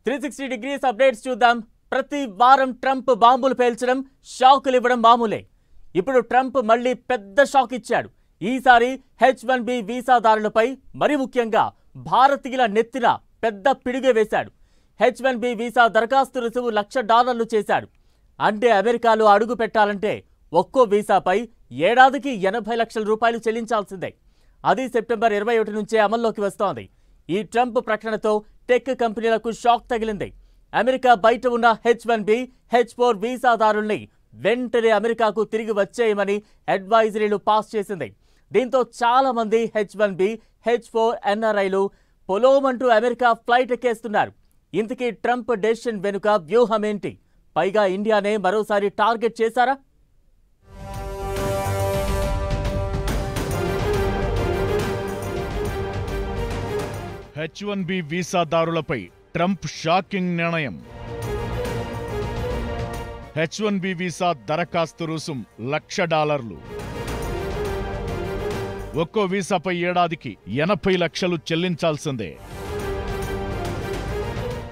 360 degrees updates చూద్దాం. ప్రతి వారం ట్రంప్ బాంబులు పేల్చడం, షాకులు ఇవ్వడం మామూలే. ఇప్పుడు ట్రంప్ మళ్ళీ పెద్ద షాక్ ఇచ్చాడు. ఈసారి H1B వీసాదారులపై మరి ముఖ్యంగా భారతీయుల నెత్తిన పెద్ద పిడుగే వేశాడు. H1B వీసా దరఖాస్తు రుసుము $1,00,000 చేశాడు. అంటే అమెరికాలో అడుగు పెట్టాలంటే ఒక్కో వీసాపై ఏడాదికి 80 లక్షల రూపాయలు చెల్లించాల్సిందే. అది సెప్టెంబర్ 21 నుంచే అమల్లోకి వస్తోంది. ఈ ట్రంప్ ప్రకటనతో టెక్ కంపెనీలకు షాక్ తగిలింది. అమెరికా బయట ఉన్న H1B, H4 వీసాదారుల్ని వెంటనే అమెరికాకు తిరిగి వచ్చేయమని అడ్వైజరీలు పాస్ చేసింది. దీంతో చాలా మంది H1B, H4 NRIలు పొలోమంటూ అమెరికా ఫ్లైట్ ఎక్కేస్తున్నారు. ఇంతకీ ట్రంప్ డెసిషన్ వెనుక వ్యూహం ఏంటి? పైగా ఇండియానే మరోసారి టార్గెట్ చేశారా? H1B వీసాదారులపై ట్రంప్ షాకింగ్ నిర్ణయం. H1B వీసా దరఖాస్తు రుసుం $1,00,000. ఒక్కో వీసాపై ఏడాదికి 80 లక్షలు చెల్లించాల్సిందే.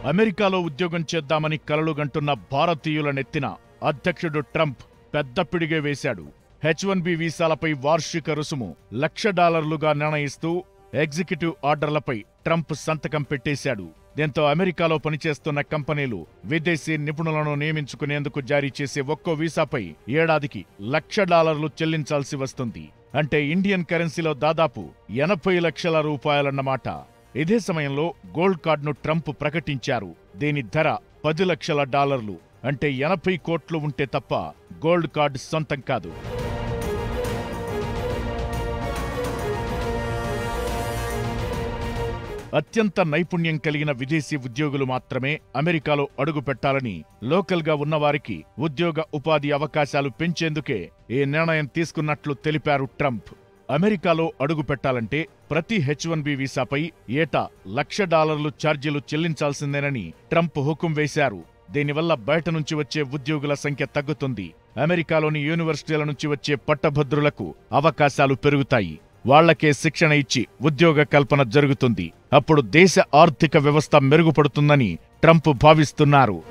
అమెరికాలో ఉద్యోగం చేద్దామని కలలుగంటున్న భారతీయుల నెత్తిన అధ్యక్షుడు ట్రంప్ పెద్ద పిడిగే వేశాడు. H1B వీసాలపై వార్షిక రుసుము $1,00,000గా నిర్ణయిస్తూ ఎగ్జిక్యూటివ్ ఆర్డర్లపై ట్రంప్ సంతకం పెట్టేశాడు. దీంతో అమెరికాలో పనిచేస్తున్న కంపెనీలు విదేశీ నిపుణులను నియమించుకునేందుకు జారీ చేసే ఒక్కో వీసాపై ఏడాదికి $1,00,000 చెల్లించాల్సి వస్తుంది. అంటే ఇండియన్ కరెన్సీలో దాదాపు 80 లక్షల రూపాయలన్నమాట. ఇదే సమయంలో గోల్డ్ కార్డును ట్రంప్ ప్రకటించారు. దీని ధర $10 లక్షల, అంటే 80 కోట్లు ఉంటే తప్ప గోల్డ్ కార్డు సొంతం కాదు. అత్యంత నైపుణ్యం కలిగిన విదేశీ ఉద్యోగులు మాత్రమే అమెరికాలో అడుగు పెట్టాలని లోకల్గా ఉన్నవారికి ఉద్యోగ ఉపాధి అవకాశాలు పెంచేందుకే ఈ నిర్ణయం తీసుకున్నట్లు తెలిపారు ట్రంప్. అమెరికాలో అడుగు పెట్టాలంటే ప్రతి H1B వీసాపై ఏటా $1,00,000 ఛార్జీలు చెల్లించాల్సిందేనని ట్రంప్ హుకుం వేశారు. దీనివల్ల బయట నుంచి వచ్చే ఉద్యోగుల సంఖ్య తగ్గుతుంది. అమెరికాలోని యూనివర్సిటీల నుంచి వచ్చే పట్టభద్రులకు అవకాశాలు పెరుగుతాయి. వాళ్లకే శిక్షణ ఇచ్చి ఉద్యోగ కల్పన జరుగుతుంది. అప్పుడు దేశ ఆర్థిక వ్యవస్థ మెరుగుపడుతుందని ట్రంప్ భావిస్తున్నారు.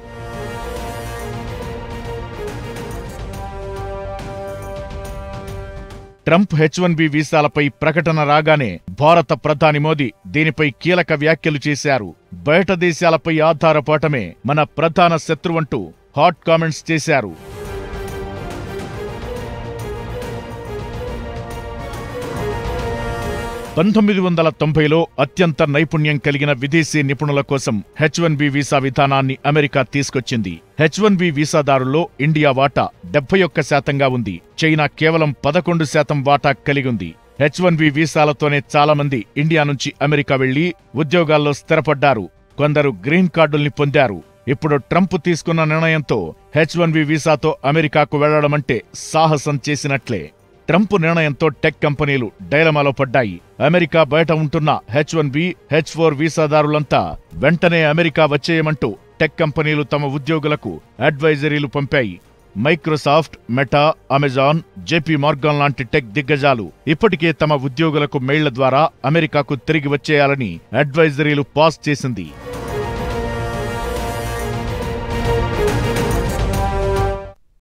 ట్రంప్ H1B వీసాలపై ప్రకటన రాగానే భారత ప్రధాని మోదీ దీనిపై కీలక వ్యాఖ్యలు చేశారు. బయట దేశాలపై ఆధారపడటమే మన ప్రధాన శత్రువంటూ హాట్ కామెంట్స్ చేశారు. "1990లో అత్యంత నైపుణ్యం కలిగిన విదేశీ నిపుణుల కోసం H1B వీసా విధానాన్ని అమెరికా తీసుకొచ్చింది. H1B వీసాదారుల్లో ఇండియా వాటా 71%గా ఉంది. చైనా కేవలం 11% వాటా కలిగింది. H1B వీసాలతోనే చాలా మంది ఇండియా నుంచి అమెరికా వెళ్లి ఉద్యోగాల్లో స్థిరపడ్డారు. కొందరు గ్రీన్ కార్డుల్ని పొందారు. ఇప్పుడు ట్రంప్ తీసుకున్న నిర్ణయంతో H1B వీసాతో అమెరికాకు వెళ్లడమంటే సాహసం చేసినట్లే. ట్రంప్ నిర్ణయంతో టెక్ కంపెనీలు డైలమాలో పడ్డాయి. అమెరికా బయట ఉంటున్న H1B, H4 వీసాదారులంతా వెంటనే అమెరికా వచ్చేయమంటూ టెక్ కంపెనీలు తమ ఉద్యోగులకు అడ్వైజరీలు పంపాయి. Microsoft, Meta, Amazon, JP Morgan లాంటి టెక్ దిగ్గజాలు ఇప్పటికే తమ ఉద్యోగులకు మెయిళ్ల ద్వారా అమెరికాకు తిరిగి వచ్చేయాలని అడ్వైజరీలు పాస్ చేసింది.